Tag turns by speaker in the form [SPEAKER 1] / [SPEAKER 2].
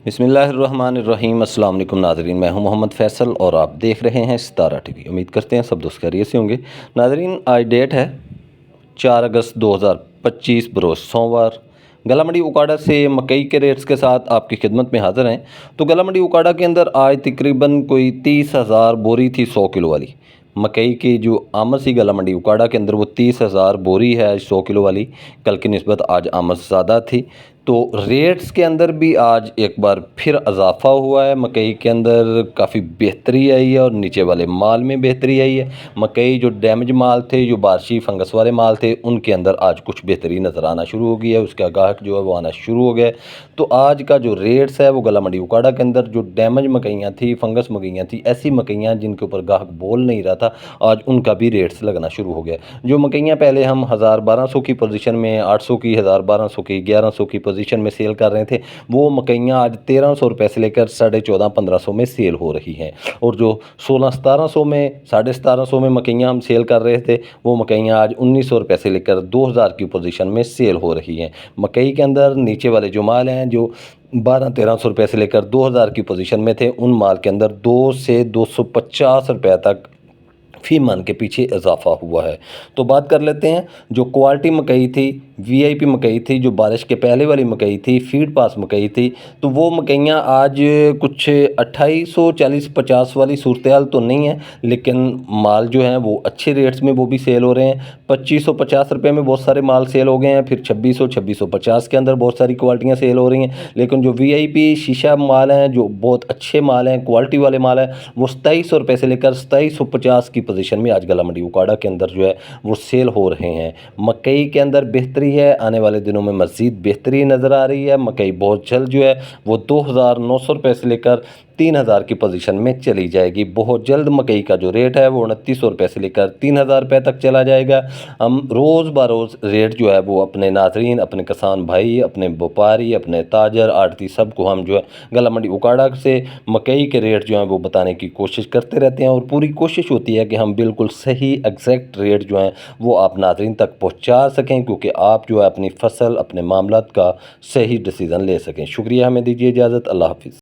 [SPEAKER 1] बिस्मिल्लाहिर्रहमानिर्रहीम। अस्सलाम वालेकुम नाज़रीन, मैं हूं मोहम्मद फ़ैसल और आप देख रहे हैं सितारा टीवी। उम्मीद करते हैं सब दोस्त खैरियत से होंगे। नाज़रीन, आज डेट है 4 अगस्त 2025 बरोज़ सोमवार। गला मंडी उकाड़ा से मकई के रेट्स के साथ आपकी खिदमत में हाज़िर हैं। तो गला मंडी उकाड़ा के अंदर आज तकरीबन कोई 30,000 बोरी थी 100 किलो वाली। मकई की जो आमद सी गला मंडी उकाड़ा के अंदर वो 30,000 बोरी है 100 किलो वाली। कल की निस्बत आज आमद ज़्यादा थी। तो रेट्स के अंदर भी आज एक बार फिर इजाफ़ा हुआ है। मकई के अंदर काफ़ी बेहतरी आई है और नीचे वाले माल में बेहतरी आई है। मकई जो डैमेज माल थे, जो बारिशी फंगस वाले माल थे, उनके अंदर आज कुछ बेहतरी नज़र आना शुरू हो गई है। उसका गाहक जो है वो आना शुरू हो गया है। तो आज का जो रेट्स है वो गला मंडी उकाड़ा के अंदर जो डैमेज मकइयाँ थी, फंगस मकइयाँ थी, ऐसी मकइयाँ जिनके ऊपर गाहक बोल नहीं रहा था, आज उनका भी रेट्स लगना शुरू हो गया। जो मकइयाँ पहले हम 1000-1200 की पोजीशन में, 800 की, 1000-1200 की, 1100 की पोजीशन में सेल कर रहे थे, वो मकइयाँ आज 1300 रुपये से लेकर 14,500-1500 में सेल हो रही हैं। और जो 1600-1700 में, 1750 में मकइयाँ हम सेल कर रहे थे, वो मकइयाँ आज 1900 रुपये से लेकर 2000 की पोजीशन में सेल हो रही हैं। मकई के अंदर नीचे वाले जो माल हैं, जो 1200-1300 रुपये से लेकर 2000 की पोजीशन में थे, उन माल के अंदर 2 से 250 रुपये तक फी मन के पीछे इजाफा हुआ है। तो बात कर लेते हैं, जो क्वालिटी मकई थी, वीआईपी मकई थी, जो बारिश के पहले वाली मकई थी, फीड पास मकई थी, तो वो मकइयाँ आज कुछ 2800, 40, 50 वाली सूरत तो नहीं है, लेकिन माल जो है वो अच्छे रेट्स में वो भी सेल हो रहे हैं। 2550 रुपये में बहुत सारे माल सेल हो गए हैं। फिर 2600, 2650 के अंदर बहुत सारी क्वालिटियाँ सेल हो रही हैं। लेकिन जो वीआईपी शीशा माल हैं, जो बहुत अच्छे माल हैं, क्वालिटी वाले माल हैं, वो 2700 रुपये से लेकर 2750 की पोजीशन में आज गला मंडी उकाड़ा के अंदर जो है वो सेल हो रहे हैं। मकई के अंदर बेहतरी है, आने वाले दिनों में मज़ीद बेहतरी नज़र आ रही है। मकई बहुत जल्द जो है वो 2900 रुपये से लेकर 3000 की पोजीशन में चली जाएगी। बहुत जल्द मकई का जो रेट है वो 2900 रुपये से लेकर 3000 रुपये तक चला जाएगा। हम रोज़ बरोज़ रेट जो है वो अपने नाज़रीन, अपने किसान भाई, अपने व्यापारी, अपने ताजर, आड़ती, सबको हम जो है गला मंडी उकाड़ा से मकई के रेट जो हैं वो बताने की कोशिश करते रहते हैं। और पूरी कोशिश होती है कि हम बिल्कुल सही एग्जैक्ट रेट जो हैं वो आप नाज़रीन तक पहुँचा सकें, क्योंकि आप जो है अपनी फसल, अपने मामलात का सही डिसीज़न ले सकें। शुक्रिया, हमें दीजिए इजाज़त। अल्लाह हाफ़िज़।